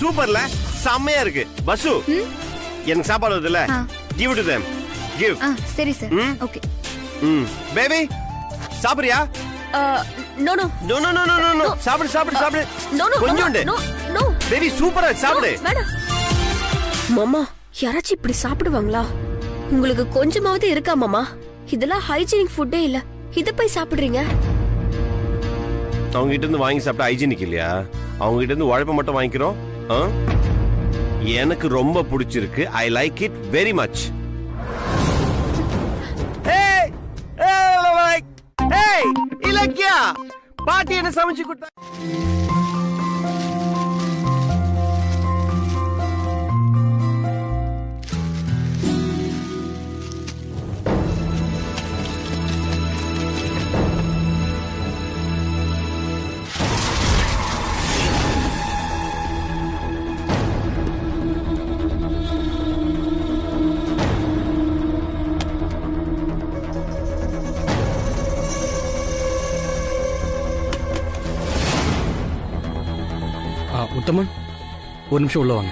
சூப்பர்ல, செம்மையா இருக்கு. பசு, எனக்கு சாப்பாடு வருதுல்ல, give it to them. Give. சரி சார். ஓகே. பேபி, சாப்பிடுறியா? No no no no no no no. சாப்பிடு சாப்பிடு சாப்பிடு. கொஞ்சோண்டு. நோ. பேபி சூப்பரா சாப்பிடு. வேணாம். மாமா, யாராச்சும் இப்படி சாப்பிடுவாங்களா? உங்களுக்கு கொஞ்சமாவது இருக்கா மாமா? இதெல்லாம் ஹைஜீனிக் ஃபுட்டே இல்ல. இத போய் சாப்பிடுறீங்க? அவங்க கிட்ட இருந்து வாங்கி சாப்பிட்டா ஹைஜீனிக் இல்லையா? அவங்க கிட்ட இருந்து உழைப்ப மட்டும் வாங்கிக்கிறோம். எனக்கு ரொம்ப பிடிச்சிருக்கு. I like it very much. Ilakkiya, பாட்டி என்ன சமைச்சு கொடுத்தா? உத்தமன், ஒரு நிமிஷம் உள்ள வாங்க.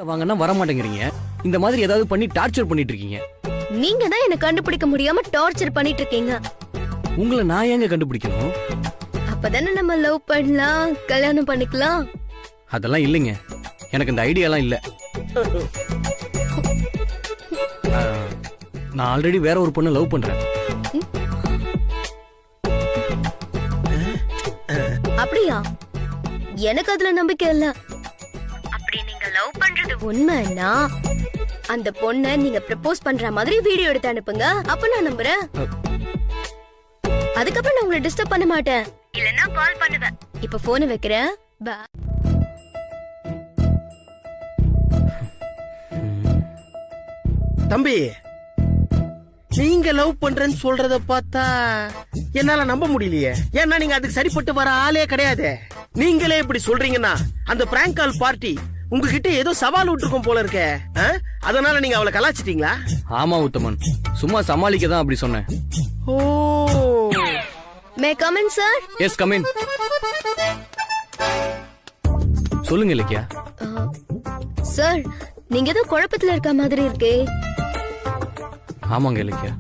வாங்கன்னா வர மாட்டேங்கிறீங்க. இந்த மாதிரி ஏதாவது பண்ணி டார்ச்சர் பண்ணிட்டு இருக்கீங்க. நீங்க தான் என்ன கண்டுபிடிக்க முடியாம டார்ச்சர் பண்ணிட்டு இருக்கீங்க. உங்களை நான் ஏங்க கண்டுபிடிக்கணும்? அப்பதானே நம்ம லவ் பண்ணலாம், கல்யாணம் பண்ணிக்கலாம். அதெல்லாம் இல்லைங்க, எனக்கு இந்த ஐடியாலாம் இல்ல. நான் ஆல்ரெடி வேற ஒரு பொண்ணை லவ் பண்றேன். அப்படியா? எனக்கு அதுல நம்பிக்கை இல்ல. அப்படி நீங்க லவ் பண்றது உண்மைன்னா அந்த பொண்ணை நீங்க ப்ரப்போஸ் பண்ற மாதிரி வீடியோ எடுத்து அனுப்புங்க. அப்ப நான் நம்புறேன். அதுக்கப்புறம் நான் உங்களை டிஸ்டர்ப் பண்ண மாட்டேன். இல்லன்னா கால் பண்ணுவேன். இப்ப போன் வைக்கிறேன். தம்பி, நீங்க லவ் பண்றேன்னு சொல்றத பார்த்தா என்னால நம்ப முடியலையே. ஏன்னா நீங்க அதுக்கு சரிப்பட்டு வர ஆளே கிடையாது. நீங்களே இப்படி சொல்றீங்கன்னா அந்த பிராங்க் கால் பார்ட்டி உங்ககிட்ட ஏதோ சவால் விட்டுருக்கும் போல இருக்கே. அதனால நீங்க அவளை கலாச்சிட்டீங்களா? ஆமா உத்தமன், சும்மா சமாளிக்க தான் அப்படி சொன்னேன். Oh, may come in sir? Yes, come in. சொல்லுங்க இலக்கியா. சார், நீங்க ஏதோ குழப்பத்துல இருக்க மாதிரி இருக்கே. ஆமாங்க இலக்கியா.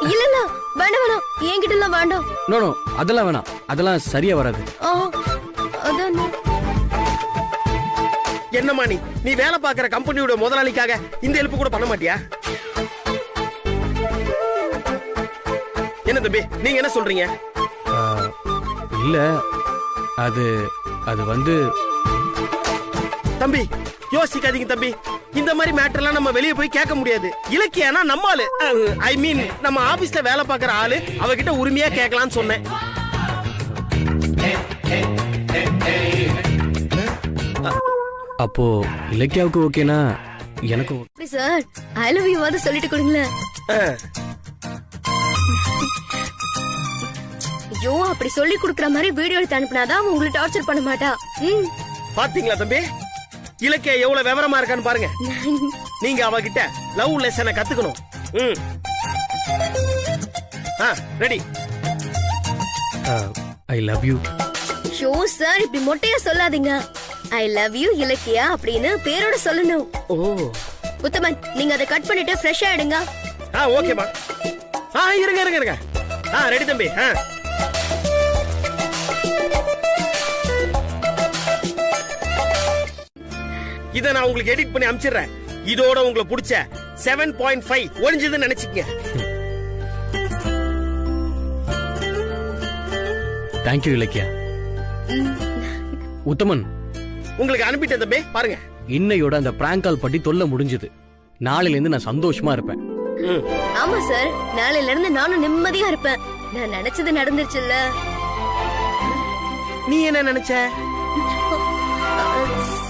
இல்ல இல்ல, வேண்டாம் வேண்டாம், என்கிட்ட எல்லாம் வேண்டாம். நோ நோ, அதெல்லாம் வேணாம். அதெல்லாம் சரியா வராது. அதான். என்னம்மா நீ வேலை பார்க்கிற கம்பெனியோட முதலாளிக்காக இந்த ஹெல்ப் கூட பண்ண மாட்டியா? என்ன தம்பி, நீங்க என்ன சொல்றீங்க? இல்ல, அது அது வந்து தம்பி யோசிக்காதீங்க தம்பி. இந்த மாதிரி மேட்டர்லாம் நம்ம வெளியே போய் கேட்க முடியாது. இலக்கியானா நம்ம ஆளு, ஐ மீன் நம்ம ஆபீஸ்ல வேலை பார்க்கிற ஆளு. அவகிட்ட உரிமையா கேட்கலாம்னு சொன்னேன். அப்போ இலக்கியாவுக்கு ஓகேனா எனக்கு சார், ஐ லவ் யூ வந்து சொல்லிட்டு கொடுங்களேன். ஐயோ, அப்படி சொல்லி கொடுக்கற மாதிரி வீடியோ எடுத்து அனுப்புனாதான் உங்களை டார்ச்சர் பண்ண மாட்டா. பாத்தீங்களா தம்பி, இலக்கிய எவ்வளவு விவரமா இருக்கான்னு பாருங்க. நீங்க அவகிட்ட லவ் லெசனை கத்துக்கணும். Ready? I love you. Show sir, இப்படி மொட்டையா சொல்லாதீங்க. ஐ லவ் யூ இலக்கியா அப்படின்னு பேரோட சொல்லணும். ஓ உத்தமன், நீங்க அதை கட் பண்ணிட்டு ஃப்ரெஷ்ஷா எடுங்க. ஓகேமா. இருங்க இருங்க இருங்க. ரெடி தம்பி. இத நான் உங்களுக்கு எடிட் பண்ணி அனுப்பிச்சிடுறேன். இதோட உங்களுக்கு பிடிச்ச 7.5 ஒளிஞ்சதுன்னு நினைச்சுக்கங்க. தேங்க்யூ இலக்கியா. உத்தமன், உங்களுக்கு அனுப்பிட்டேன் தம்பி, பாருங்க. இன்னையோட அந்த பிராங்க் கால் பட்டி தொல்லை முடிஞ்சது. நாளையில இருந்து நான் சந்தோஷமா இருப்பேன். ஆமா சார், நாளையில இருந்து நானும் நிம்மதியா இருப்பேன். நான் நினைச்சது நடந்துருச்சுல்ல. நீ என்ன நினைச்ச?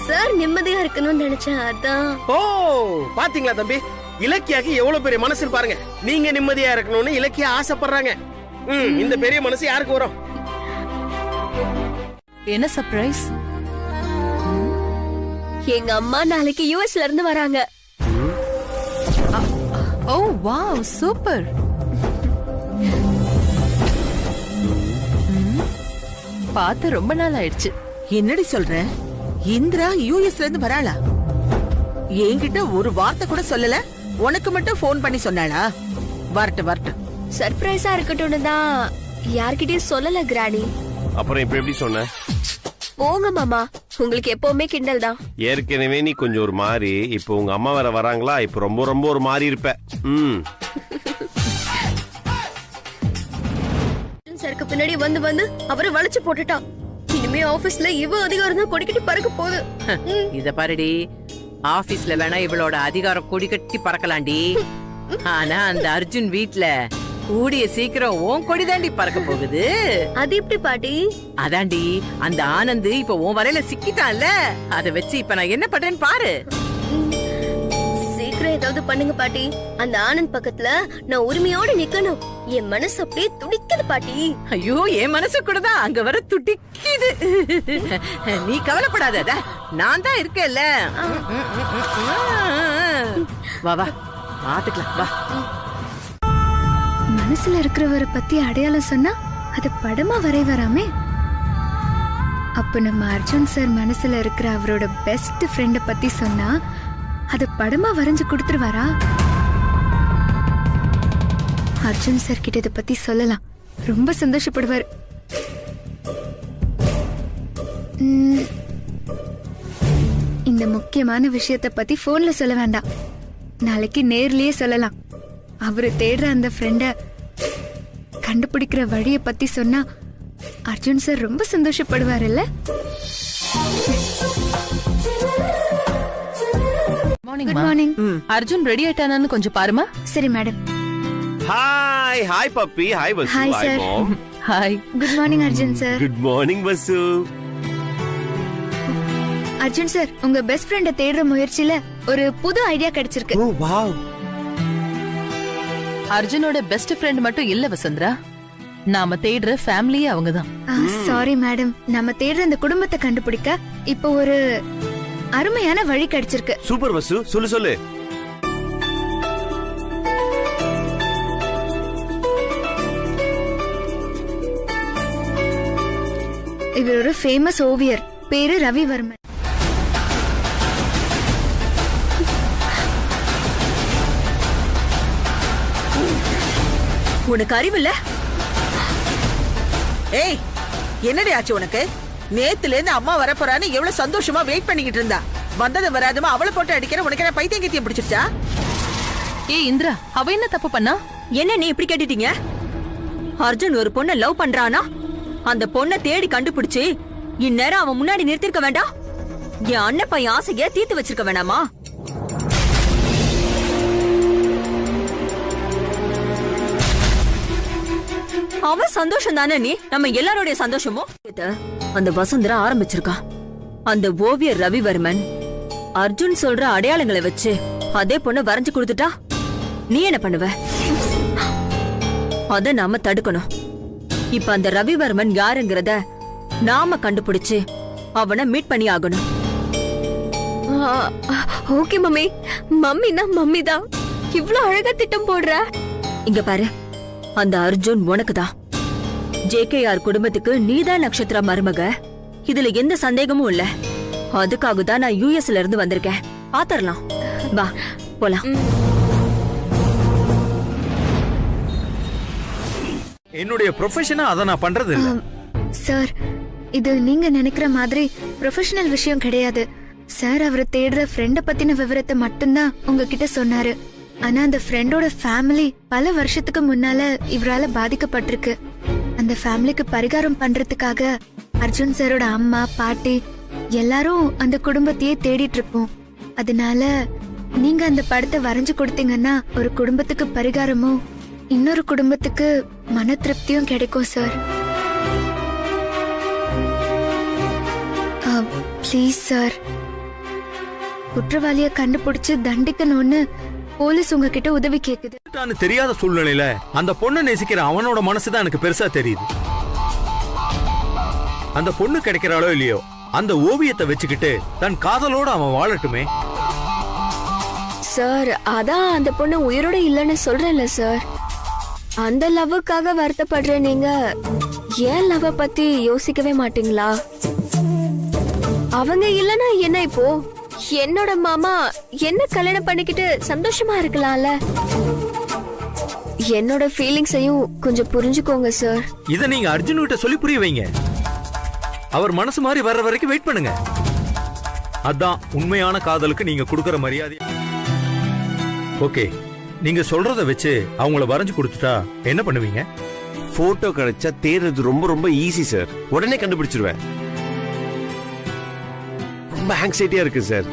சார், நிம்மதியா இருக்கணும்னு நினைச்சேன், அதான். ஓ, பாத்தீங்களா தம்பி, இலக்கியாக்கு எவ்வளவு பெரிய மனசு பாருங்க. நீங்க நிம்மதியா இருக்கணும்னு இலக்கியா ஆசைப்படுறாங்க. இந்த பெரிய மனசு யாருக்கு வரும்? என்ன சர்ப்ரைஸ்? எங்க அம்மா நாளைக்கு யுஎஸ்ல இருந்து வராங்க. ஓ வாவ் சூப்பர். பார்த்து ரொம்ப நாள் ஆயிடுச்சு. என்னடி சொல்ற? இந்திரா யூஎஸ்ல இருந்து வராளா? என்கிட்ட ஒரு வார்த்தை கூட சொல்லல. உனக்கு மட்டும் போன் பண்ணி சொன்னாளா? வரட்டும். சர்ப்ரைஸா இருக்கட்டும்னு தான் யார்கிட்டயும் சொல்லல கிராணி. அப்புறம் இப்ப எப்படி சொன்ன? போங்க மாமா, உங்களுக்கு எப்பவுமே கிண்டல் தான். ஏற்கனவே நீ கொஞ்சம் ஒரு மாதிரி, இப்போ உங்க அம்மா வேற வராங்களா, இப்ப ரொம்ப ரொம்ப ஒரு மாதிரி இருப்ப. சருக்கு பின்னாடி வந்து வந்து அவரை வளைச்சு போட்டுட்டான். இனிமே ஆபீஸ்ல இவ அதிகாரம் தான் கொடிக்கட்டி பறக்க போகுது. இத பாருடி, ஆபீஸ்ல வேணா இவளோட அதிகாரம் கொடி கட்டி பறக்கலாண்டி. ஆனா அந்த அர்ஜுன் வீட்ல கூடிய சீக்கிரம் உன் கொடி தாண்டி பறக்க போகுது. அது எப்படி பாட்டி? அதாண்டி, அந்த ஆனந்த் இப்ப உன் வரையில சிக்கிட்டான்ல, அத வச்சு இப்ப நான் என்ன பண்றேன்னு பாரு. சீக்கிரம் ஏதாவது பண்ணுங்க பாட்டி. அந்த ஆனந்த் பக்கத்துல நான் உரிமையோட நிக்கணும். என் மனசு அப்படியே துடிக்குது பாட்டி. ஐயோ, என் மனசு கூட தான் அங்க வர துடிக்குது. நீ கவலைப்படாத, நான் தான் இருக்கேன்ல. வா வா பாத்துக்கலாம் வா. மனசுல இருக்கிறவரை பத்தி அடையாளம் சொன்னா அது படமா வரைவராமே. அப்ப நம்ம அர்ஜுன் சார் மனசுல இருக்கிற அவரோட பெஸ்ட் ஃப்ரெண்ட பத்தி சொன்னா அது படமா வரைஞ்சு கொடுத்துருவாரா? அர்ஜுன் சார் கிட்ட இத பத்தி சொல்லலாம், ரொம்ப சந்தோஷப்படுவார். இந்த முக்கியமான விஷயத்த பத்தி போன்ல சொல்ல வேண்டாம், நாளைக்கு நேர்லயே சொல்லலாம். அவரு தேடுற அந்த ஃப்ரெண்ட கண்டுபிடிக்கிற வழிய பத்தி சொன்னா அர்ஜுன் சார் ரொம்ப சந்தோஷப்படுவாருல்ல. Morning. Good morning. Arjun ready ஆயிட்டானான்னு கொஞ்சம் பாருமா. சரி madam. Hi puppy. Hi Pasu. Hi, sir. Ma'am. Hi. Good morning Arjun sir. Good morning Pasu. Arjun sir, உங்க பெஸ்ட் ஃப்ரெண்ட தேடுற முயற்சியில ஒரு புது ஐடியா கிடைச்சிருக்கு. Oh wow. அர்ஜுனோட பெஸ்ட் ஃப்ரெண்ட் மட்டும் இல்ல வசந்தரா, நாம தேடுற ஃபேமிலியே அவங்கதான். சாரி மேடம், நம்ம தேடுற அந்த குடும்பத்தை கண்டுபிடிக்க இப்போ ஒரு அருமையான வழி கிடைச்சிருக்கு. சூப்பர் பசு, சொல்லு. இவர் ஒரு ஃபேமஸ் ஓவியர், பேரு ரவிவர்மன். உனக்கு அறிவில்ல? ஏய், என்னடி ஆச்சு உனக்கு? நேத்துல இருந்து அம்மா வரப்போறான்னு எவ்வளவு சந்தோஷமா வெயிட் பண்ணிக்கிட்டு இருந்தா. வந்தது வராதுமா அவளை போட்டு அடிக்கிற. உனக்கு என்ன பைத்தியம் கித்தியம் பிடிச்சிருச்சா? ஏய் இந்திரா, அவ என்ன தப்பு பண்ணா? என்ன நீ இப்படி கேட்டுட்டீங்க? அர்ஜுன் ஒரு பொண்ணை லவ் பண்றானா? அந்த பொண்ணை தேடி கண்டுபிடிச்சு இந்நேரம் அவன் முன்னாடி நிறுத்திருக்க வேண்டாம்? என் அண்ணன் பையன் ஆசைய தீர்த்து வச்சிருக்க வேணாமா? அவன் சந்தோஷம் தானே நீ நம்ம எல்லாரோடைய சந்தோஷமும். அந்த வசுந்தரா ஆரம்பிச்சிருக்கா. அந்த ஓவியர் ரவிவர்மன் அர்ஜுன் சொல்ற அடையாளங்களை வச்சு அதே பொண்ணை வரைஞ்சு கொடுத்துட்டா நீ என்ன பண்ணுவ? அத நாம தடுக்கணும். இப்ப அந்த ரவிவர்மன் யாருங்கிறத நாம கண்டுபிடிச்சு அவனை மீட் பண்ணி ஆகணும். Okay mummy. மம்மினா மம்மி தான். இவ்ளோ அழகா திட்டம் போடுற. இங்க பாரு, அந்த அர்ஜுன் உனக்குதான். JKR குடும்பத்துக்கு நீதான் நட்சத்திர மருமக. இதுல எந்த சந்தேகமும் இல்ல. அதுக்காக தான் நான் USல இருந்து வந்திருக்கேன். பாத்தரலாம் வா போலாம். என்னுடைய ப்ரொஃபஷனா அத நான் பண்றது இல்ல. சார், இது நீங்க நினைக்கிற மாதிரி ப்ரொஃபஷனல் விஷயம் கிடையாது. சார் அவரை தேடுற ஃப்ரெண்ட பத்தின விவரத்தை மட்டும்தான் உங்ககிட்ட சொன்னாரு. ஆனா அந்த ஃப்ரெண்டோட ஃபேமிலி பல வருஷத்துக்கு முன்னால இவரால பாதிக்கப்பட்டிருக்கு. அந்த ஃபேமிலிக்கு பரிகாரம் பண்றதுக்காக அர்ஜுன் சாரோட அம்மா பாட்டி எல்லாரும் அந்த குடும்பத்தையே தேடிட்டு இருக்கோம். அதனால நீங்க அந்த படத்தை வரைஞ்சு கொடுத்தீங்கன்னா ஒரு குடும்பத்துக்கு பரிகாரமும் இன்னொரு குடும்பத்துக்கு மன திருப்தியும் கிடைக்கும் சார். ப்ளீஸ் சார், குற்றவாளிய கண்டுபிடிச்சு தண்டிக்கணும்னு போலீஸ் உங்ககிட்ட உதவி கேக்குது. தெரியாத சூழ்நிலையில அந்த பொண்ணு நேசிக்கிற அவனோட மனசுதான் எனக்கு பெருசா தெரியுது. அந்த பொண்ணு கிடைக்கிறாளோ இல்லையோ, அந்த ஓவியத்தை வச்சுக்கிட்டு தன் காதலோட அவன் வாழட்டுமே. சார் அதான் அந்த பொண்ணு உயிரோட இல்லைன்னு சொல்றேன்ல சார். அந்த லவ்வுக்காக வருத்தப்படுற நீங்க ஏன் லவ் பத்தி யோசிக்கவே மாட்டீங்களா? அவங்க இல்லனா என்ன இப்போ? என்னோட மாமா என்ன கல்யாணம் பண்ணிக்கிட்டு சந்தோஷமா இருக்கலாம்ல. என்னோட ஃபீலிங்ஸையும் கொஞ்சம் புரிஞ்சுக்கோங்க சார். இத நீங்க அர்ஜுன் கிட்ட சொல்லி புரிய வைங்க. அவர் மனசு மாதிரி வர்ற வரைக்கும் வெயிட் பண்ணுங்க. அதான் உண்மையான காதலுக்கு நீங்க கொடுக்கற மரியாதை. ஓகே, நீங்க சொல்றத வச்சு அவங்கள வரைஞ்சு கொடுத்துட்டா என்ன பண்ணுவீங்க? போட்டோ கிடைச்சா தேடுறது ரொம்ப ரொம்ப ஈஸி சார். உடனே கண்டுபிடிச்சிருவேன். ரொம்ப ஆங்ஸைட்டியா இருக்கு சார்.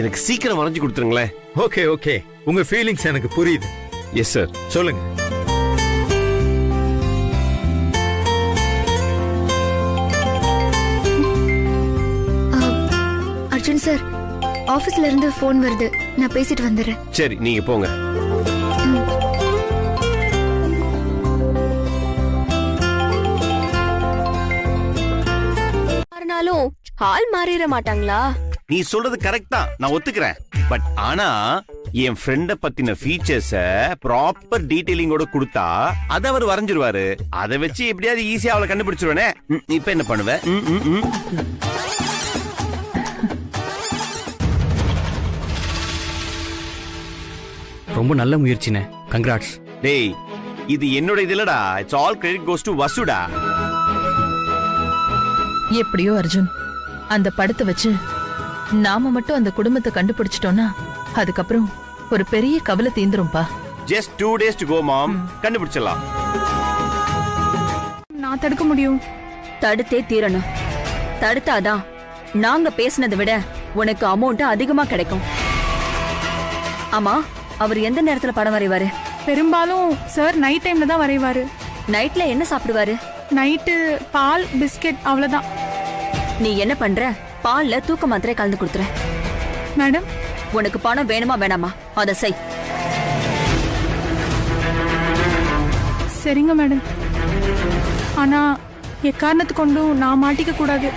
எனக்கு சீக்கிரம் வரைஞ்சு கொடுத்துருங்களேன். ஓகே ஓகே, உங்க ஃபீலிங்ஸ் எனக்கு புரியுது. எஸ் சார், சொல்லுங்க. அர்ஜுன் சார், ஆபீஸ்ல இருந்து போன் வருது. நான் பேசிட்டு வந்துடுறேன். சரி, நீங்க போங்க. மாறினாலும் ஆள் மாறிட மாட்டாங்களா? நீ சொல்றது கரெக்ட் தான், நான் ஒத்துக்கிறேன். பட் ஆனா என் ஃப்ரெண்ட பத்தின ஃபீச்சர்ஸ ப்ராப்பர் டீடைலிங்கோட கொடுத்தா அத அவர் வரைஞ்சிருவாரு. அதை வச்சு எப்படியாவது ஈஸியா அவளை கண்டுபிடிச்சிருவானே. இப்ப என்ன பண்ணுவ? ரொம்ப நல்ல முயற்சினே, கங்க்ராட்ஸ். டேய், இது என்னோட இதுலடா. It's all credit goes to வசுடா. எப்படியோ அர்ஜுன், அந்த படத்தை வச்சு நாம மட்டும் அந்த குடும்பத்தை கண்டுபிடிச்சிட்டோம்னா அதுக்கப்புறம் ஒரு பெரிய கவலை தீந்துரும்பா. Just 2 days to go, mom. கண்டுபிடிச்சலாம். நான் தடுக்க முடியும். தடுத்தே தீரணும். தடுத்தாதான் நாங்க பேசினதை விட உனக்கு அமௌண்ட் அதிகமா கிடைக்கும். ஆமா, அவர் எந்த நேரத்துல படம் வரைவாரு? பெரும்பாலும் சார் நைட் டைம்ல தான் வரைவாரு. நைட்ல என்ன சாப்பிடுவாரு? நைட்டு பால் பிஸ்கெட் அவ்வளவுதான். நீ என்ன பண்ற? பால்ல தூக்க மாத்திரை கலந்து கொடுத்துற. மேடம், உனக்கு பணம் வேணுமா வேணாமா அத செய். சரிங்க மேடம். ஆனா எக்காரணத்து கொண்டும் நான் மாட்டிக்க கூடாது.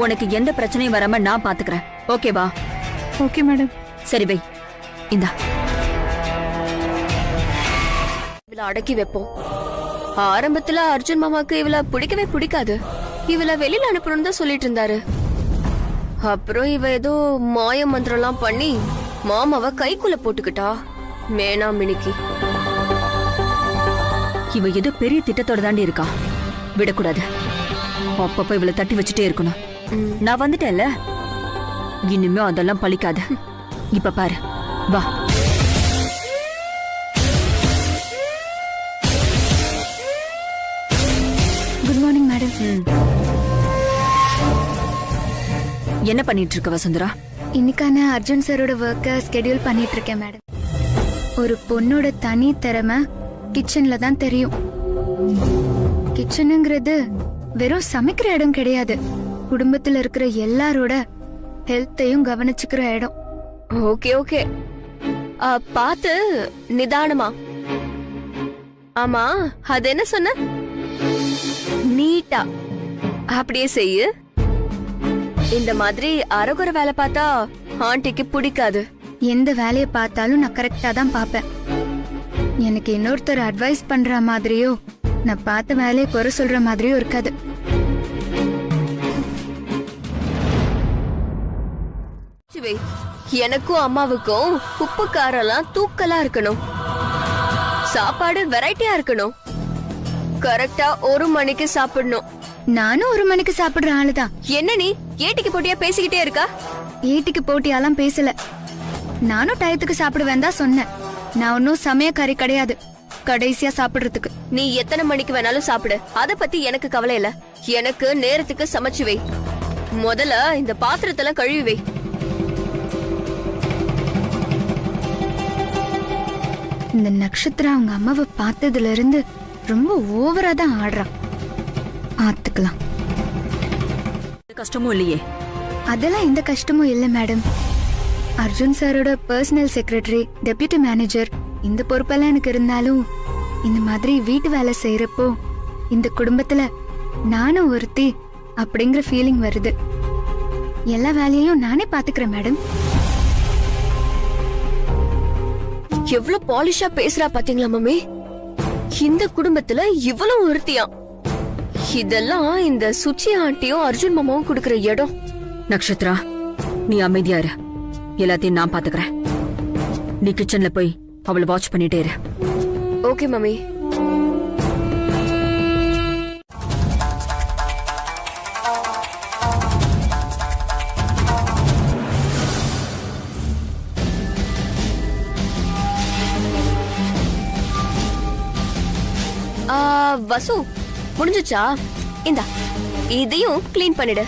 உனக்கு எந்த பிரச்சனையும் வராம நான் பாத்துக்கிறேன். ஓகேவா? Okay madam. சரி வை, இந்தா. இவள அடக்கி வைப்போம். ஆரம்பத்துல அர்ஜுன் மாமாக்கு இவள பிடிக்கவே பிடிக்காது. இவள வெளியில அனுப்பணும்னு தான் சொல்லிட்டு இருந்தாரு. அப்புறம் இவ ஏதோ மாய மந்திரம் எல்லாம் பண்ணி மாமாவ கைக்குள்ள போட்டுக்கிட்டா. மேனா மினிக்கி. இவ ஏதோ பெரிய திட்டத்தோட தாண்டி இருக்கா. விடக்கூடாது. அப்பப்ப இவளை தட்டி வச்சுட்டே இருக்கணும். நான் வந்துட்டேன்ல, இனிமே அதெல்லாம் பழிக்காது. இப்ப பாரு, வா. Good morning madam. என்ன பண்ணிட்டு இருக்க வசுந்தரா? இன்னைக்கான அர்ஜுன் சாரோட ஒர்க்க ஸ்கெடியூல் பண்ணிட்டு இருக்கேன் மேடம். ஒரு பொண்ணோட தனி திறமை கிச்சன்ல தான் தெரியும். கிச்சனுங்கிறது வெறும் சமைக்கிற இடம் கிடையாது. குடும்பத்துல இருக்கிற எல்லாரோட ஹெல்த்தையும் கவனிச்சுக்கிற இடம். ஓகே ஓகே, பாத்து நிதானமா. ஆமா, அது என்ன சொன்ன? நீட்டா அப்படியே செய்யு. இந்த மாதிரி அரைகுறை வேலை பார்த்தா ஆண்டிக்கு பிடிக்காது. எந்த வேலையை பார்த்தாலும் நான் கரெக்டா தான் பாப்பேன். எனக்கு இன்னொருத்தர் அட்வைஸ் பண்ற மாதிரியோ நான் பார்த்த வேலையை குறை சொல்ற மாதிரியோ இருக்காது. எனக்கும் அம்மாவுக்கும் உப்பு காரெல்லாம் தூக்கலா இருக்கணும். சாப்பாடு வெரைட்டியா இருக்கணும். கரெக்டா 1 மணிக்கு சாப்பிடணும். நானும் 1 மணிக்கு சாப்பிடுற ஆளுதான். என்ன நீ ஏட்டிக்கு போட்டியா பேசிக்கிட்டே இருக்கா? ஏட்டிக்கு போட்டியாலாம் பேசல. நானும் டயத்துக்கு சாப்பிடுவேன் தான் சொன்னேன். நான் ஒன்னும் சமயக்காரி கிடையாது கடைசியா சாப்பிடுறதுக்கு. நீ எத்தனை மணிக்கு வேணாலும் சாப்பிடு, அத பத்தி எனக்கு கவலை இல்ல. எனக்கு நேரத்துக்கு சமைச்சு வை. முதல்ல இந்த பாத்திரத்தெல்லாம் கழுவி வை. இந்த நட்சத்திரம் அவங்க அம்மாவை பார்த்ததுல இருந்து ரொம்ப ஓவரா தான் ஆடுறான். பாத்துக்கலாம். கஷ்டமும் இல்லையே. அதெல்லாம் எந்த கஷ்டமும் இல்ல மேடம். அர்ஜுன் சாரோட பர்சனல் செக்ரட்டரி, டெப்யூட்டி மேனேஜர் இந்த பொறுப்பெல்லாம் எனக்கு இருந்தாலும் இந்த மாதிரி வீட்டு வேலை செய்யறப்போ இந்த குடும்பத்துல நானும் ஒருத்தி அப்படிங்கிற ஃபீலிங் வருது. எல்லா வேலையையும் நானே பாத்துக்கிறேன் மேடம். எவ்வளவு பாலிஷா பேசுறா பாத்தீங்களா மம்மி? இந்த குடும்பத்துல இவ்வளவு ஒருத்தியா? இதெல்லாம் இந்த சுச்சி ஆண்டியும் அர்ஜுன் மாமாவும் கொடுக்கிற இடம். நக்ஷத்ரா, நீ அமைதியா இரு. எல்லாத்தையும் நான் பாத்துக்கிறேன். நீ கிச்சன்ல போய் அவளை வாட்ச் பண்ணிட்டே இரு. Okay mummy. வசு, முடிஞ்சுச்சா? இந்தா, இதையும் கிளீன் பண்ணிடு.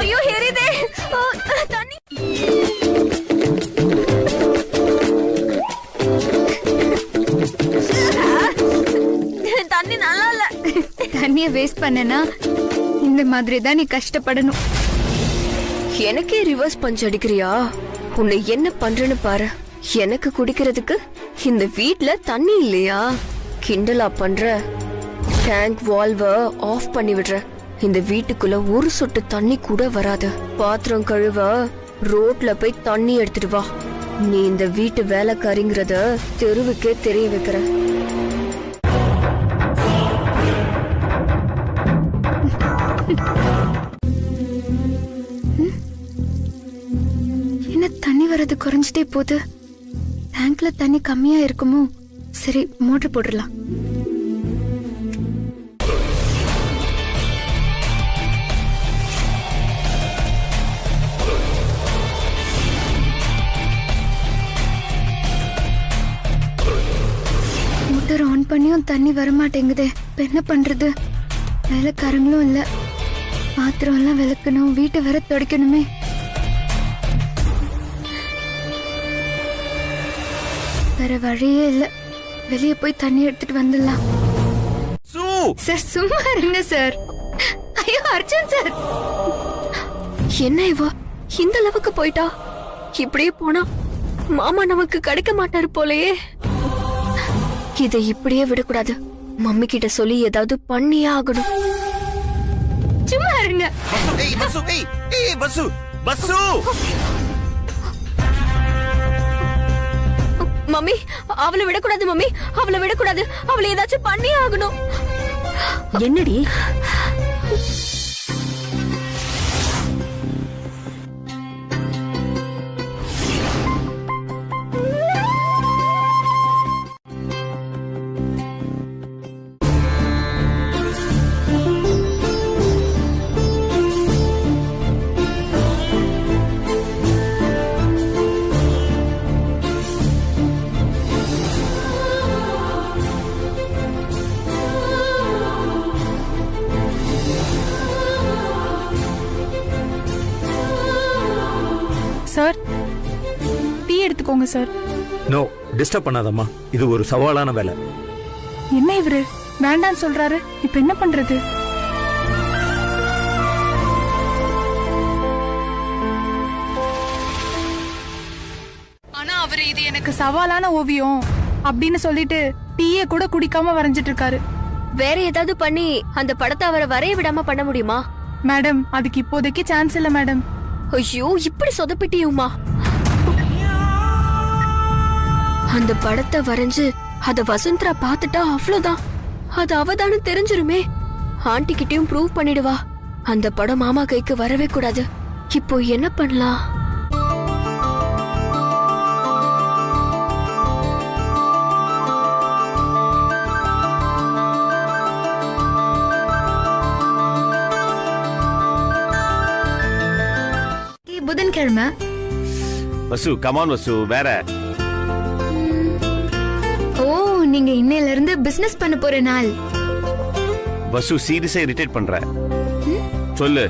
ஐயோ, எரியுதே. தண்ணி. தண்ணி நல்லா இல்ல. தண்ணிய வேஸ்ட் பண்ணனா இந்த மாதிரி தான் நீ கஷ்டப்படணும். எனக்கே ரிவர்ஸ் பஞ்ச் அடிக்கிறியா? உன்னை என்ன பண்றேன்னு பாரு. எனக்கு குடிக்கிறதுக்கு இந்த வீட்ல தண்ணி இல்லையா? கிண்டலா பண்ற? டேங்க் வால்வ ஆஃப் பண்ணி விடுற. இந்த வீட்டுக்குள்ள ஒரு சொட்டு தண்ணி கூட வராது. பாத்திரம் கழுவ ரோட்ல போய் தண்ணி எடுத்துட்டு வா. நீ இந்த வீட்டு வேலைக்காரிங்கிறத தெருவுக்கே தெரிய வைக்கிற. என்ன தண்ணி வர்றது குறைஞ்சிட்டே போகுது? டேங்க்ல தண்ணி கம்மியா இருக்குமோ? சரி, மோட்டர் போட்டுடலாம். மோட்டர் ஆன் பண்ணியும் தண்ணி வரமாட்டேங்குதே. இப்ப என்ன பண்றது? வேலைக்காரங்களும் இல்ல. பாத்திரம் எல்லாம் விளக்கணும், வீட்டை வேற துடைக்கணுமே. வேற வழியே இல்ல. வெளியே போய் தண்ணி எடுத்துட்டு வந்துடலாம். சார், சும்மா இருங்க சார். ஐயோ அர்ஜுன் சார், என்ன இவ இந்த அளவுக்கு போயிட்டா? இப்படியே போனா மாமா நமக்கு கிடைக்க மாட்டாரு போலயே. இதை இப்படியே விடக்கூடாது. மம்மி கிட்ட சொல்லி ஏதாவது பண்ணியே ஆகணும். சும்மா இருங்க. மம்மி, அவளை விடக்கூடாது. மம்மி, அவளை விடக்கூடாது. அவளை ஏதாச்சும் பண்ணியே ஆகணும். என்னடி? சார், டீ எடுத்துக்கோங்க சார். நோ, டிஸ்டர்ப் பண்ணாதம்மா. இது ஒரு சவாலான வேலை. என்ன இவரு வேண்டான்னு சொல்றாரு? இப்ப என்ன பண்றது? ஆனா அவரு இது எனக்கு சவாலான ஓவியம் அப்படின்னு சொல்லிட்டு டீயே கூட குடிக்காம வரைஞ்சிட்டு இருக்காரு. வேற ஏதாவது பண்ணி அந்த படத்தை அவரை வரைய விடாம பண்ண முடியுமா? மேடம், அதுக்கு இப்போதைக்கு சான்ஸ் இல்ல மேடம். ஐயோ, இப்படி சொதப்பிட்டியுமா? அந்த படத்தை வரைஞ்சு அத வசுந்தரா பாத்துட்டா அவ்வளவுதான். அது அவதானு தெரிஞ்சிருமே. ஆண்டி கிட்டயும் ப்ரூவ் பண்ணிடுவா. அந்த படம் மாமா கைக்கு வரவே கூடாது. இப்போ என்ன பண்ணலாம்? புதன்கிழமை. வசு, கமான் வசு. வேற? ஓ, நீங்க இன்னையில இருந்து பிசினஸ் பண்ண போற நாள். வசு, சீரியஸா இரிட்டேட் பண்ற. சொல்லு.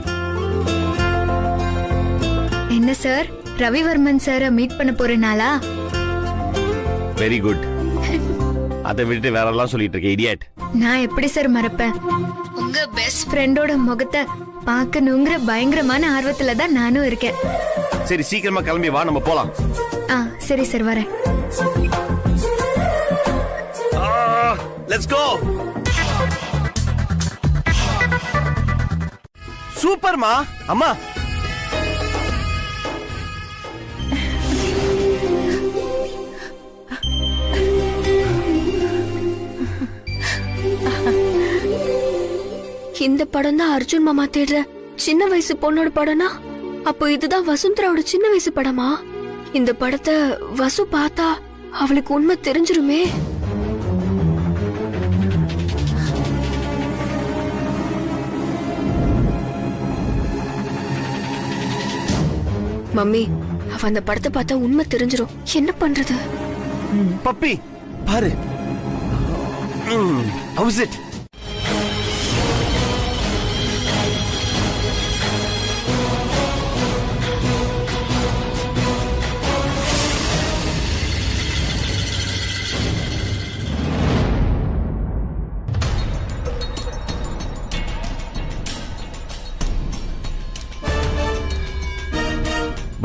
என்ன சார், ரவிவர்மன் சார மீட் பண்ண போற நாளா? Very good. அதை விட்டு வேற எல்லாம் சொல்லிட்டு இருக்க இடியட். நான் எப்படி சார் மறப்பேன்? உங்க பெஸ்ட் ஃப்ரெண்டோட முகத்தை பார்க்கணுங்கிற பயங்கரமான ஆர்வத்துல தான் நானும் இருக்கேன். சரி சீக்கிரமா கிளம்பி வா, நம்ம போலாம். சரி சார், வரேன். Let's go. சூப்பர்மா. அம்மா இந்த படம் தான் அர்ஜுன் மாமா தேடுற சின்ன வயசு பொண்ணோட படம்னா, அப்போ இதுதான் வசுந்தராவோட சின்ன வயசு படமா? இந்த படத்தை வசு பார்த்தா அவளுக்கு உண்மை தெரிஞ்சிருமே. மம்மி, அவ அந்த படத்தை பார்த்தா உண்மை தெரிஞ்சிரும். என்ன பண்றது? பப்பி பாரு. How is it?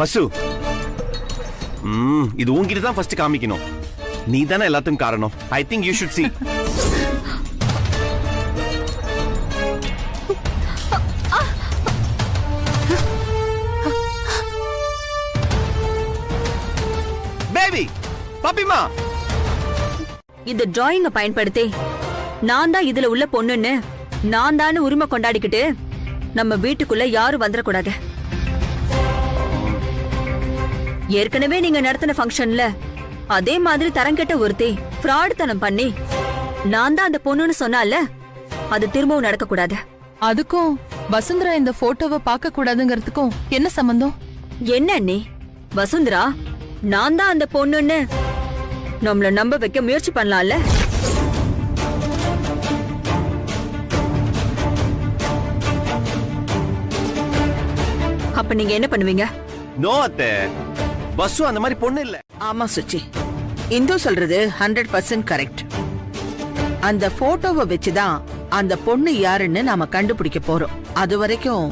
வசு, இது உன்கிட்ட தான் ஃபர்ஸ்ட் காமிக்கணும். நீ தானே எல்லாத்துக்கும் காரணம். I think you should see. Baby, பாப்பிமா, இந்த டிராயிங்க பயன்படுத்தி நான் தான் இதுல உள்ள பொண்ணுன்னு நான் தானே உரிமை கொண்டாடிக்கிட்டு நம்ம வீட்டுக்குள்ள யாரும் வந்துடக்கூடாது. ஏற்கனவே நீங்க நடத்தின ஃபங்க்ஷன்ல அதே மாதிரி தரங்கெட்ட ஒருத்தி ஃப்ராடுத்தனம் பண்ணி நான் தான் அந்த பொண்ணுன்னு சொன்னால, அது திரும்பவும் நடக்க கூடாது. அதுக்கும் வசுந்தரா இந்த போட்டோவை பார்க்க கூடாதுங்கிறதுக்கும் என்ன சம்பந்தம்? என்ன நீ வசுந்தரா நான் தான் அந்த பொண்ணுன்னு நம்மள நம்ப வைக்க முயற்சி பண்ணலாம்ல? அப்ப நீங்க என்ன பண்ணுவீங்க? நோ அத்தை, வசு அந்த மாதிரி பொண்ணு இல்ல. ஆமா சுச்சி, இந்து சொல்றது 100% கரெக்ட். அந்த போட்டோவை வச்சுதான் அந்த பொண்ணு யாருன்னு நாம கண்டுபிடிக்க போறோம். அது வரைக்கும்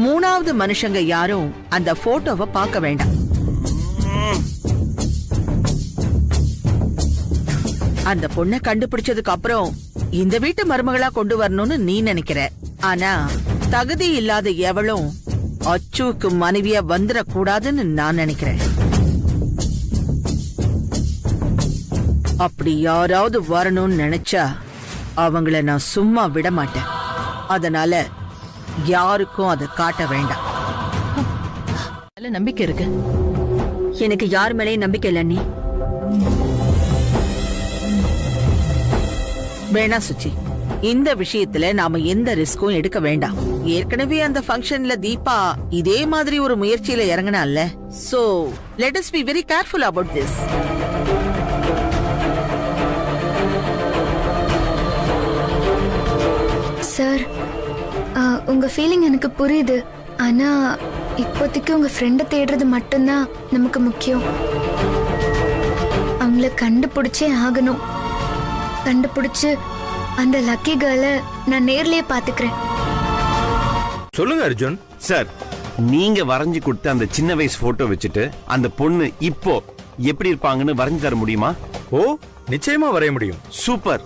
மூணாவது மனுஷங்க யாரும் அந்த போட்டோவை பார்க்க வேண்டாம். அந்த பொண்ணை கண்டுபிடிச்சதுக்கு அப்புறம் இந்த வீட்டு மருமகளா கொண்டு வரணும்னு நீ நினைக்கிற. ஆனா தகுதி இல்லாத எவளும் அச்சுவுக்கு மனைவியா வந்துடக்கூடாதுன்னு நான் நினைக்கிறேன். அப்படி யாராவது வரணும்னு நினைச்சா அவங்கள நான் சும்மா விட மாட்டேன். அதனால யாருக்கும் அதை காட்ட வேண்டாம். நம்பிக்கை இருக்கு. எனக்கு யார் மேலேயும் நம்பிக்கை இல்ல. நீ வேணா சுச்சி, இந்த விஷயத்துல நாம எந்த ரிஸ்க்கும் எடுக்க வேண்டாம். ஏற்கனவே அந்த ஃபங்க்ஷன்ல தீபா இதே மாதிரி ஒரு முயற்சியில இறங்கினால. So let us be very careful about this. Sir, உங்க ஃபீலிங் எனக்கு புரியுது. ஆனா இப்போதைக்கு உங்க ஃப்ரெண்டை தேடுறது மட்டும்தான் நமக்கு முக்கியம். அவங்கள கண்டுபிடிச்சே ஆகணும். கண்டுபிடிச்சு அந்த லக்கி கேர்ளை நான் நேர்லயே பாத்துக்கிறேன். சொல்லுங்க அர்ஜுன் சார், நீங்க வரைஞ்சு கொடுத்த அந்த சின்ன வயசு போட்டோ வச்சுட்டு அந்த பொண்ணு இப்போ எப்படி இருப்பாங்கன்னு வரைஞ்சு தர முடியுமா? ஓ, நிச்சயமா வரைய முடியும். Super,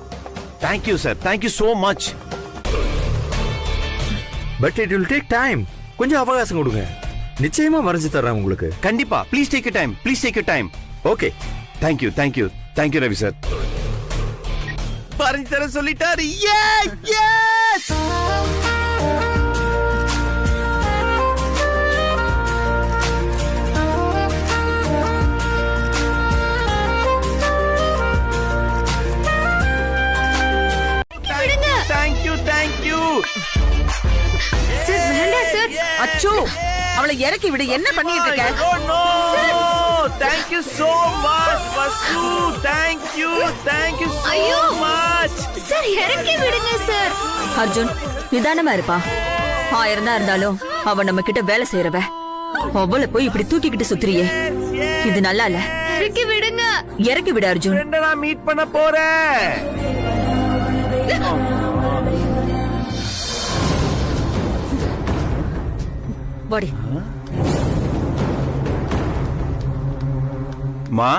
thank you sir, thank you so much. But it will take time. கொஞ்சம் அவகாசம் கொடுங்க, நிச்சயமா வரைஞ்சு தர்றேன் உங்களுக்கு. கண்டிப்பா, please take you time, please take you time. Okay, thank you thank you thank you Ravi sir. வரைஞ்சு தர சொல்லிட்டாரு. Yes thank you thank you. சார் வேண்டாம் சார். அச்சு, அவளை இறக்கி விடு. என்ன பண்ணிட்டு இருக்க? Thank you so much, Vasu. Thank you so much. Sir இறக்கி விடுங்க சார். அர்ஜுன் நிதானமா இருப்பா. 1000 தான் இருந்தாலும் அவ நம்ம கிட்ட வேலை செய்யறவ. அவளை போய் இப்படி தூக்கிக்கிட்டு சுத்துறியே, இது நல்லா இல்ல. இறக்கி விடுங்க. இறக்கி விடு அர்ஜுன். ஃப்ரெண்ட நான் மீட் பண்ண போறேன். வாடி. மா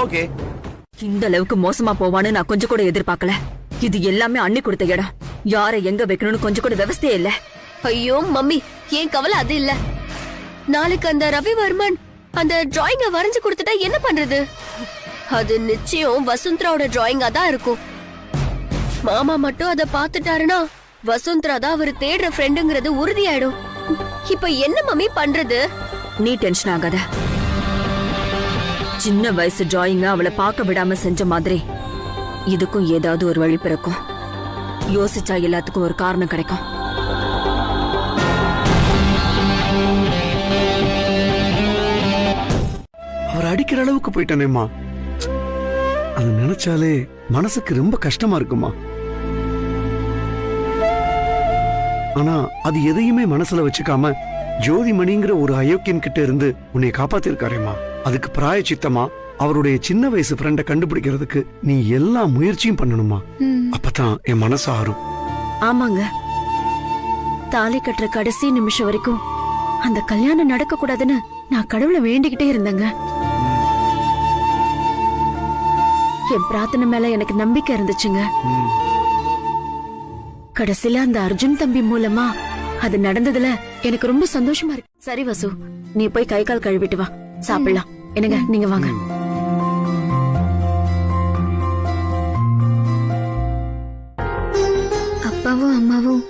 ஓகே. இந்த அளவுக்கு மோசமா போவான்னு நான் கொஞ்சம் கூட எதிர்பார்க்கல. இது எல்லாமே அண்ணி கொடுத்த இடம். யாரை எங்க வைக்கணும்னு கொஞ்சம் கூட விவசாயே இல்ல. ஐயோ மம்மி, ஏன் கவலை அது இல்ல. நாளைக்கு அந்த ரவிவர்மன் அந்த டிராயிங்க வரைஞ்சு கொடுத்துட்டா என்ன பண்றது? அது நிச்சயம் வசுந்தராவோட டிராயிங்கா தான் இருக்கும். மாமா மட்டும் அத பாத்துட்டாருன்னா வசுந்தரா தான் அவர் தேடுற ஃப்ரெண்டுங்கிறது உறுதியாயிடும். இப்ப என்ன மம்மி பண்றது? நீ டென்ஷன் ஆகாத. சின்ன வயசு டிராயிங்க அவளை பார்க்க விடாம செஞ்ச மாதிரி இதுக்கும் ஏதாவது ஒரு வழி பிறக்கும். யோசிச்சா எல்லாத்துக்கும் ஒரு காரணம் கிடைக்கும். அவர் அடிக்கிற அளவுக்கு போயிட்டானேம்மா. அது நினைச்சாலே மனசுக்கு ரொம்ப கஷ்டமா இருக்குமா. ஆனா அது எதையுமே மனசுல வச்சுக்காம ஜோதிமணிங்கிற ஒரு அயோக்கியன் கிட்ட இருந்து உன்னை காப்பாத்திருக்காரேம்மா. அதுக்கு பிராயச்சித்தமா அவருடைய சின்ன வயசு ஃப்ரெண்ட கண்டுபிடிக்கிறதுக்கு நீ எல்லா முயற்சியும் பண்ணணுமா. அப்பதான் என் மனசு ஆறும். ஆமாங்க, தாலி கட்டுற கடைசி நிமிஷம் வரைக்கும் அந்த கல்யாணம் நடக்க கூடாதுன்னு நான் கடவுளை வேண்டிக்கிட்டே இருந்தேங்க. என் பிரார்த்தனை மேல எனக்கு நம்பிக்கை இருந்துச்சுங்க. கடைசியில அந்த அர்ஜுன் தம்பி மூலமா அது நடந்ததுல எனக்கு ரொம்ப சந்தோஷமா இருக்கு. சரி வசு, நீ போய் கை கால் கழுவிட்டு வா, சாப்பிடலாம். என்னங்க, நீங்க வாங்க. அப்பாவும் அம்மாவும்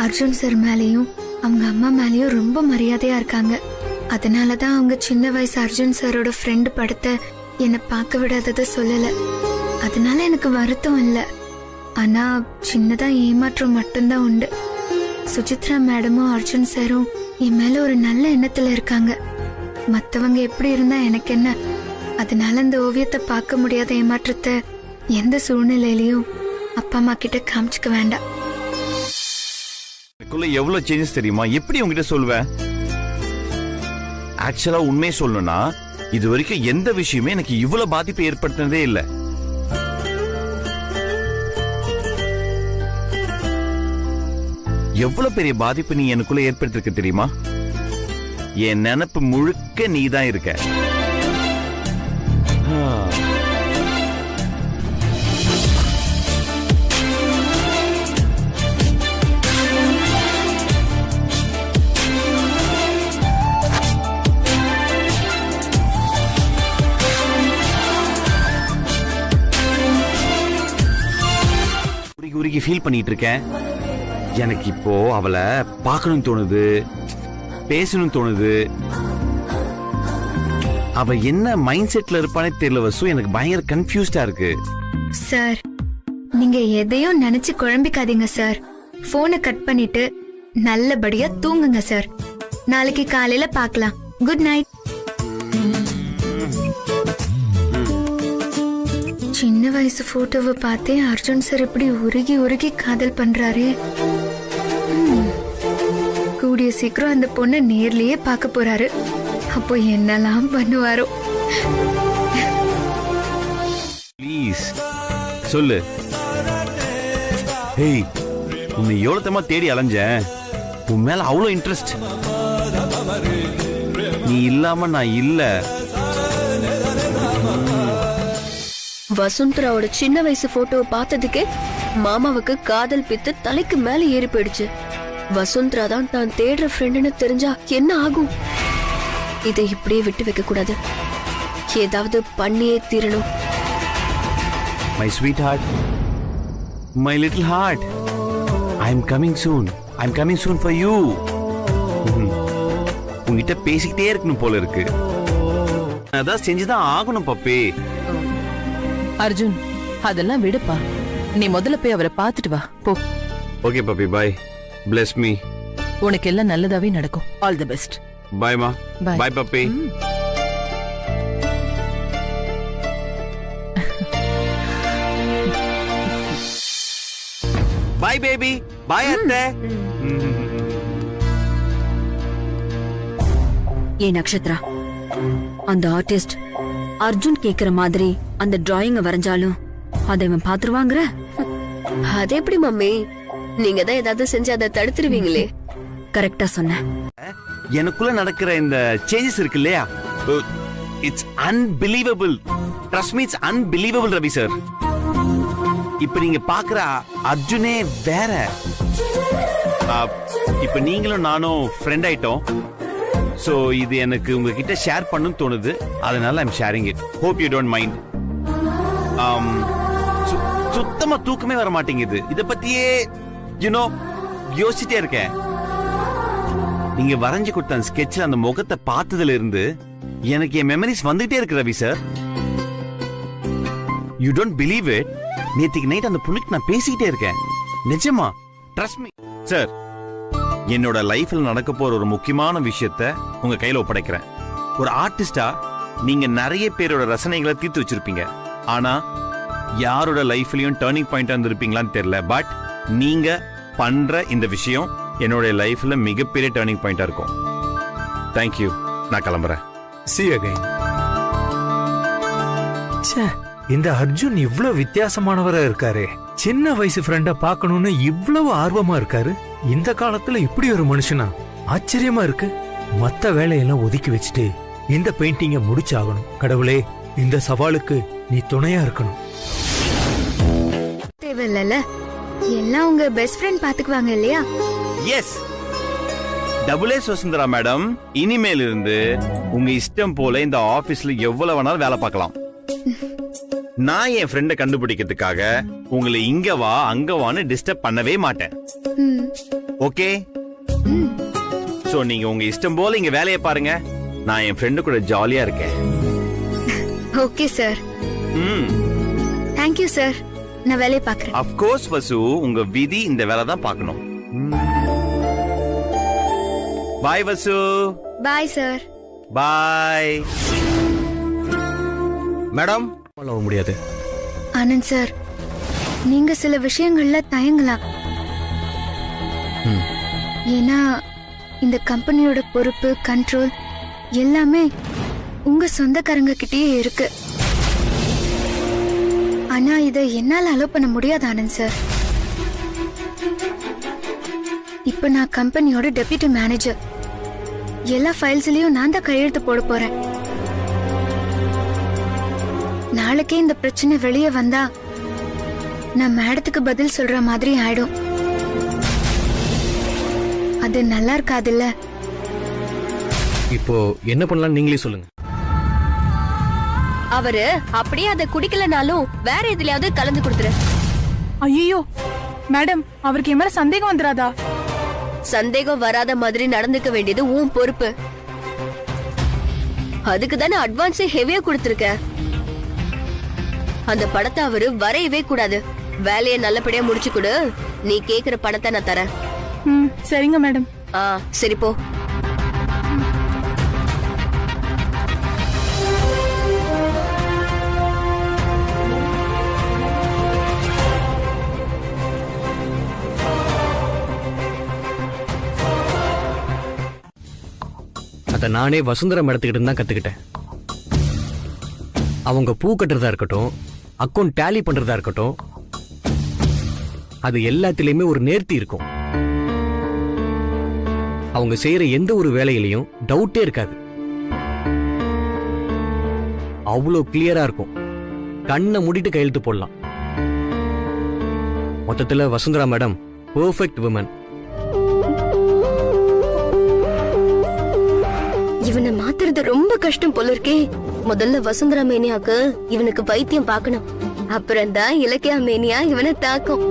அர்ஜுன் சார் மேலேயும் அவங்க அம்மா மேலேயும் ரொம்ப மரியாதையா இருக்காங்க. அதனாலதான் அவங்க சின்ன வயசு அர்ஜுன் சாரோட ஃப்ரெண்டு படத்தை என்னை பார்க்க விடாததை சொல்லல. அதனால எனக்கு வருத்தம் இல்ல. ஆனா சின்னதா ஏமாற்றம் மட்டும்தான் உண்டு. சுசித்ரா மேடமும் அர்ஜுன் சாரும் என் மேல ஒரு நல்ல எண்ணத்துல இருக்காங்க. மத்தவங்க எப்படி இருந்தா எனக்கு என்ன. அதனால இந்த ஓவியத்தை பார்க்க முடியாத ஏமாற்றத்தை எந்த சூழ்நிலையிலயும் அப்பா அம்மா கிட்ட காமிச்சுக்க வேண்டாம். எவ்வளவு சேஞ்சஸ் தெரியுமா? எப்படி உங்ககிட்ட சொல்லுவேன்? ஆக்சுவலா உண்மையை சொல்லணும்னா இது வரைக்கும் எந்த விஷயமே எனக்கு இவ்வளவு பாதிப்பை ஏற்படுத்தினதே இல்லை. எவ்வளவு பெரிய பாதிப்பு நீ எனக்குள்ள ஏற்படுத்திருக்க தெரியுமா? என் நினைப்பு முழுக்க நீ தான் இருக்க. உருகி ஃபீல் பண்ணிட்டு இருக்கேன். எனக்கு இப்போ அவளை பார்க்கணும்னு தோணுது, பேசணும்னு தோணுது. அவ என்ன மைண்ட் செட்ல இருப்பானே தெரியல வசு. எனக்கு பயங்கர கன்ஃபியூஸ்டா இருக்கு. சார், நீங்க எதையும் நினைச்சு குழம்பிக்காதீங்க சார். போனை கட் பண்ணிட்டு நல்லபடியா தூங்குங்க சார். நாளைக்கு காலையில பார்க்கலாம். Good night. சின்ன வயசு போட்டோவை பார்த்தே அர்ஜுன் சார் இப்படி உருகி உருகி காதல் பண்றாரே. கூடிய சீக்கிரம் அந்த பொண்ணை நேர்லயே பார்க்க போறாரு. அப்போ என்னெல்லாம் பண்ணுவாரோ. ப்ளீஸ் சொல்லு. ஹேய், உன்னை எவ்வளவுமா தேடி அலைஞ்சேன். உன் மேல அவ்வளவு இன்ட்ரெஸ்ட். நீ இல்லாம நான் இல்ல. வசுந்தராவோட சின்ன வயசு போட்டோவை பார்த்ததுக்கே மாமாவுக்கு காதல் பித்து தலைக்கு மேல ஏறி போயிடுச்சு. வசுந்தரா தான் தான் தேடுற ஃப்ரெண்டுன்னு தெரிஞ்சா என்ன ஆகும்? இதை இப்படியே விட்டு வைக்க கூடாது. ஏதாவது பண்ணியே தீரணும். My sweetheart, my little heart, I'm coming soon. I'm coming soon for you. உன்கிட்ட பேசிக்கிட்டே இருக்கணும் போல இருக்கு. அதான் செஞ்சுதான் ஆகணும் பப்பி. அர்ஜுன், அதெல்லாம் விடுப்பா. நீ முதல்ல போய் அவரை பார்த்துட்டு வா போ. Okay puppy, bye. Bless me. உனக்கு எல்லாம் நல்லதாவே நடக்கும். All the best. Bye ma. Bye. Bye puppy. Bye baby. Bye அத்தை. ஏ நக்ஷத்ரா, அந்த ஆர்டிஸ்ட் அர்ஜுன் கேக்குற மாதிரி அந்த டிராயிங்க வரைஞ்சாலும் அதை இவன் பாத்துருவாங்கற? அது எப்படி மம்மி? நீங்க தான் ஏதாவது செஞ்சு அதை தடுத்துருவீங்களே. கரெக்டா சொன்ன. எனக்குள்ள நடக்கிற இந்த சேஞ்சஸ் இருக்கு இல்லையா, it's unbelievable. Trust me, it's unbelievable Ravi sir. இப்ப நீங்க பாக்குற அர்ஜுனே வேற. இப்ப நீங்களும் நானும் ஃப்ரெண்ட் ஆயிட்டோம். சோ இது எனக்கு உங்ககிட்ட ஷேர் பண்ணணும்னு தோணுது. அதனால I'm sharing it. Hope you don't mind. சுத்தமா தூக்கமே வர மாட்டேங்குது. இத பத்தியே யோசிச்சிட்டே இருக்கேன். நீங்க வரைஞ்சு கொடுத்த அந்த ஸ்கெட்ச்ல அந்த முகத்தை பார்த்ததுல இருந்து எனக்கு என் மெமரிஸ் வந்துட்டே இருக்கு Ravi sir. You don't believe it. நேத்துக்கு நைட் அந்த புள்ளிக்கு நான் பேசிக்கிட்டே இருக்கேன். நிஜமா, ட்ரஸ்ட் மீ சார். என்னோட லைஃப்ல நடக்க போற ஒரு முக்கியமான விஷயத்த உங்க கையில ஒப்படைக்கிறேன். ஒரு ஆர்டிஸ்டா நீங்க நிறைய பேரோட ரசனைகளை தீர்த்து வச்சிருப்பீங்க. ஆனா யாரோட லைஃப்லயும் டர்னிங் பாயிண்டா இருந்திருப்பீங்களான்னு தெரியல. பட் நீங்க பண்ற இந்த விஷயம் என்னோட லைஃப்ல மிகப்பெரிய டர்னிங் பாயிண்டா இருக்கும். தேங்க்யூ. நான் கிளம்புறேன். See you again. இந்த அர்ஜுன் இவ்வளவு வித்தியாசமானவரா இருக்காரு. சின்ன வயசு ஃப்ரெண்ட பார்க்கணும்னு இவ்வளவு ஆர்வமா இருக்காரு. இந்த காலத்துல இப்படி ஒரு மனுஷனா? ஆச்சரியமா இருக்கு. மத்த வேலையெல்லாம் ஒதுக்கி வச்சுட்டு இந்த பெயிண்டிங்க முடிச்சாகணும். கடவுளே, இந்த சவாலுக்கு நீ துணையா இருக்கணும். தேவையில்ல, எல்லாம் உங்க பெஸ்ட் ஃப்ரெண்ட் பாத்துக்குவாங்க இல்லையா? Yes. Double A Vasundhara madam, இனிமேல் இருந்து உங்க இஷ்டம் போல இந்த ஆபீஸ்ல எவ்வளவு வேணாலும் வேலை பார்க்கலாம். நான் என் ஃப்ரெண்ட கண்டுபிடிக்கிறதுக்காக உங்களை இங்க வா அங்க வான்னு டிஸ்டர்ப் பண்ணவே மாட்டேன். ஓகே? சோ நீங்க உங்க இஷ்டம் போல இங்க வேலையை பாருங்க. நான் என் ஃப்ரெண்டு கூட ஜாலியா இருக்கேன். Okay sir. Thank you sir. நான் வேலையை பார்க்கறேன். ஆஃப் கோர்ஸ் வசு, உங்க விதி இந்த வேலை தான் பார்க்கணும். பாய் வசு. Bye sir. Bye madam. முடியாது ஆனந்த் சார், நீங்க சில விஷயங்கள்ல தயங்கலாம். ஏன்னா இந்த கம்பெனியோட பொறுப்பு, கண்ட்ரோல் எல்லாமே உங்க சொந்தக்காரங்க கிட்டயே இருக்கு. ஆனா இதை என்னால அலோ பண்ண முடியாது ஆனந்த் சார். இப்ப நான் கம்பெனியோட டெப்யூட்டி மேனேஜர். எல்லா ஃபைல்ஸ்லயும் நான் தான் கையெழுத்து போட போறேன். நாளைக்கே இந்த பிரச்சனை வெளியே வந்தா நான் மேடத்துக்கு பதில் சொல்ற மாதிரி ஆயிடும். அது நல்லா இருக்காதுல்ல. இப்போ என்ன பண்ணலாம் நீங்களே சொல்லுங்க. அவரு அப்படியே அதை குடிக்கலனாலும் வேற எதுலயாவது கலந்து கொடுத்துரு. ஐயோ மேடம், அவருக்கு என் மேல சந்தேகம் வந்துராதா? சந்தேகம் வராத மாதிரி நடந்துக்க வேண்டியது உன் பொறுப்பு. அதுக்கு தானே அட்வான்ஸே ஹெவியா கொடுத்திருக்க. அந்த படத்தை அவரு வரையவே கூடாது. வேலையை நல்லபடியா முடிச்சு கொடு. நீ கேக்குற பணத்தை நான் தரேன். சரிங்க மேடம். சரி போ. அதை நானே வசுந்தரம் இடத்துக்கிட்டு தான் கத்துக்கிட்டேன். அவங்க பூ கட்டுறதா இருக்கட்டும், அக்கௌண்ட் டேலி பண்றதா இருக்கட்டும், அது எல்லாத்திலயுமே ஒரு நேர்த்தி இருக்கும். அவங்க செய்யற எந்த ஒரு வேலையிலையும் டவுட்டே இருக்காது. அவ்வளோ கிளியரா இருக்கும். கண்ணை மூடிட்டு கையெழுத்து போடலாம். மொத்தத்துல வசுந்தரா மேடம் பெர்ஃபெக்ட் விமன். இவனை மாத்துறது ரொம்ப கஷ்டம் போல இருக்கே. முதல்ல வசுந்தரா மேனியாக்கு இவனுக்கு வைத்தியம் பார்க்கணும். அப்புறம் தான் இலக்கியா மேனியா இவனை தாக்கும்.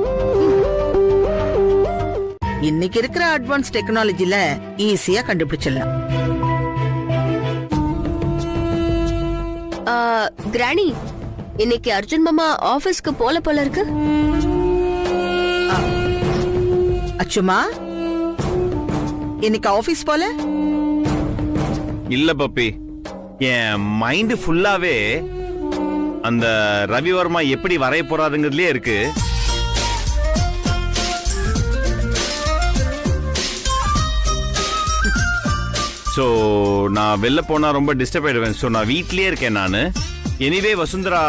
இன்னைக்கு இருக்கிற அட்வான்ஸ் டெக்னாலஜில ஈஸியா கண்டுபிடிச்சிடலாம். கிராணி, இன்னைக்கு அர்ஜுன் மாமா ஆபீஸ்க்கு போல இருக்கு. அச்சுமா, இன்னைக்கு ஆபீஸ் போல? இல்ல பப்பி, என் மைண்ட் ஃபுல்லாவே அந்த ரவிவர்மா எப்படி வரைய போறாதுங்கிறதுலயே இருக்கு. சோ நான் வெளில போனா ரொம்ப டிஸ்டர்ப் ஆயிடுவேன். சோ நான் வீட்லயே இருக்கேன் நானு. எனிவே வசுந்தரா,